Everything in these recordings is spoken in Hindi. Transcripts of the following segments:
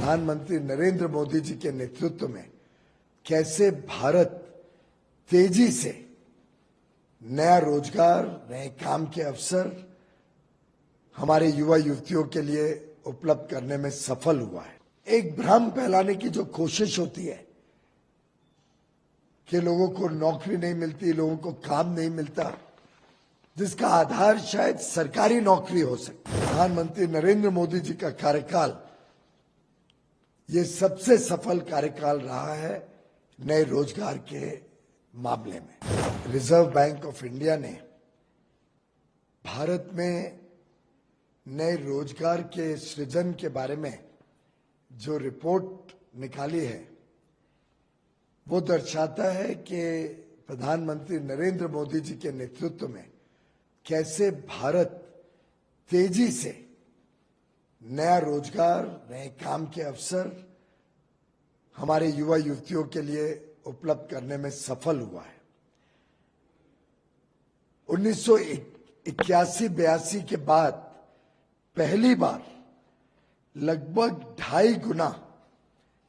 प्रधानमंत्री नरेंद्र मोदी जी के नेतृत्व में कैसे भारत तेजी से नया रोजगार, नए काम के अवसर हमारे युवा युवतियों के लिए उपलब्ध करने में सफल हुआ है। एक भ्रम फैलाने की जो कोशिश होती है कि लोगों को नौकरी नहीं मिलती, लोगों को काम नहीं मिलता, जिसका आधार शायद सरकारी नौकरी हो सकती है। प्रधानमंत्री नरेंद्र मोदी जी का कार्यकाल ये सबसे सफल कार्यकाल रहा है नए रोजगार के मामले में। रिजर्व बैंक ऑफ इंडिया ने भारत में नए रोजगार के सृजन के बारे में जो रिपोर्ट निकाली है वो दर्शाता है कि प्रधानमंत्री नरेंद्र मोदी जी के नेतृत्व में कैसे भारत तेजी से नया रोजगार, नए काम के अवसर हमारे युवा युवतियों के लिए उपलब्ध करने में सफल हुआ है। 1981-82 के बाद पहली बार लगभग 2.5 गुना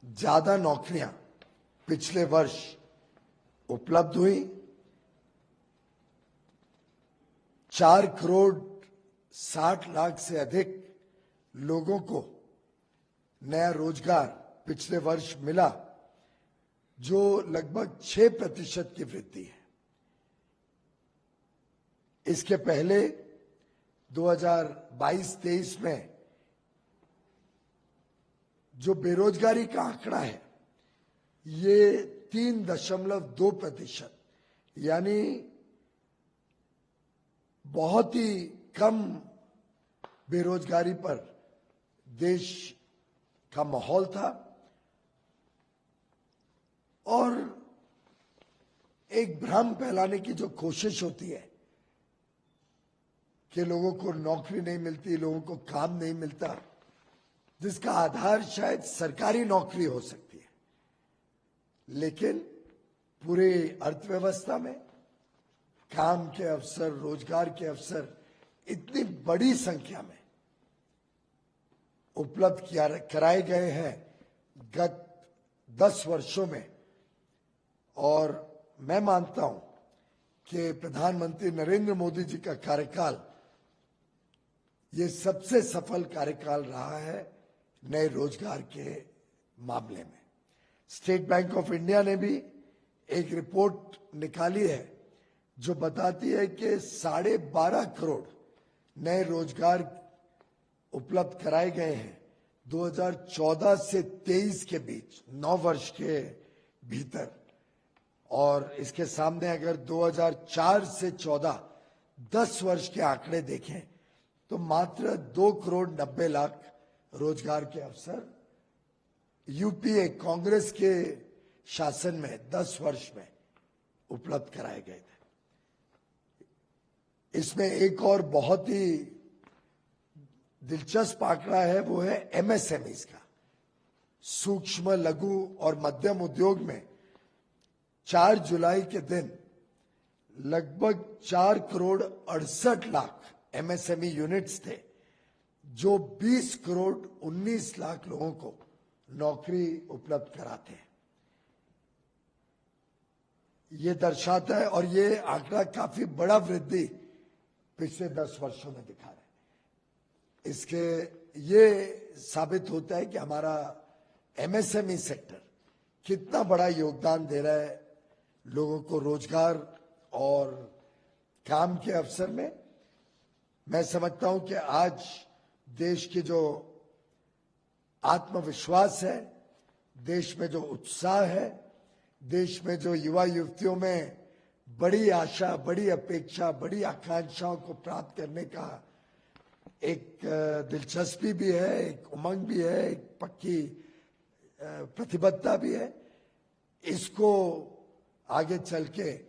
ज्यादा नौकरियां पिछले वर्ष उपलब्ध हुई। 4 करोड़ 60 लाख से अधिक लोगों को नया रोजगार पिछले वर्ष मिला, जो लगभग 6% की वृद्धि है। इसके पहले 2022-23 में जो बेरोजगारी का आंकड़ा है ये 3.2%, यानी बहुत ही कम बेरोजगारी पर देश का माहौल था। और एक भ्रम फैलाने की जो कोशिश होती है कि लोगों को नौकरी नहीं मिलती, लोगों को काम नहीं मिलता, जिसका आधार शायद सरकारी नौकरी हो सकती है, लेकिन पूरे अर्थव्यवस्था में काम के अवसर, रोजगार के अवसर इतनी बड़ी संख्या में उपलब्ध कराए गए हैं गत 10 वर्षों में। और मैं मानता हूं कि प्रधानमंत्री नरेंद्र मोदी जी का कार्यकाल ये सबसे सफल कार्यकाल रहा है नए रोजगार के मामले में। स्टेट बैंक ऑफ इंडिया ने भी एक रिपोर्ट निकाली है जो बताती है कि 12.5 करोड़ नए रोजगार उपलब्ध कराए गए हैं 2014 से 23 के बीच, 9 वर्ष के भीतर। और इसके सामने अगर 2004 से 14 10 वर्ष के आंकड़े देखें तो मात्र 2 करोड़ 90 लाख रोजगार के अवसर यूपीए कांग्रेस के शासन में 10 वर्ष में उपलब्ध कराए गए थे। इसमें एक और बहुत ही दिलचस्प आंकड़ा है, वो है एमएसएमईज का। सूक्ष्म, लघु और मध्यम उद्योग में 4 जुलाई के दिन लगभग 4 करोड़ 68 लाख एमएसएमई यूनिट्स थे, जो 20 करोड़ 19 लाख लोगों को नौकरी उपलब्ध कराते हैं। ये दर्शाता है, और ये आंकड़ा काफी बड़ा वृद्धि पिछले 10 वर्षों में दिखा रहा है। इसके ये साबित होता है कि हमारा एमएसएमई सेक्टर कितना बड़ा योगदान दे रहा है लोगों को रोजगार और काम के अवसर में। मैं समझता हूं कि आज देश की जो आत्मविश्वास है, देश में जो उत्साह है, देश में जो युवा युवतियों में बड़ी आशा, बड़ी अपेक्षा, बड़ी आकांक्षाओं को प्राप्त करने का एक दिलचस्पी भी है, एक उमंग भी है, एक पक्की प्रतिबद्धता भी है, इसको आगे चल के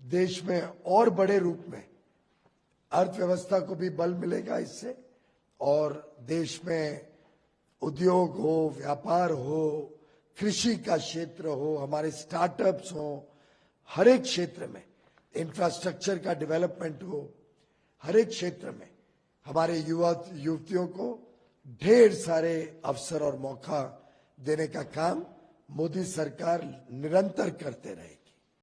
देश में और बड़े रूप में अर्थव्यवस्था को भी बल मिलेगा इससे। और देश में उद्योग हो, व्यापार हो, कृषि का क्षेत्र हो, हमारे स्टार्टअप्स हो, हर एक क्षेत्र में इंफ्रास्ट्रक्चर का डेवलपमेंट हो, हर एक क्षेत्र में हमारे युवा युवतियों को ढेर सारे अवसर और मौका देने का काम मोदी सरकार निरंतर करते रहेगी।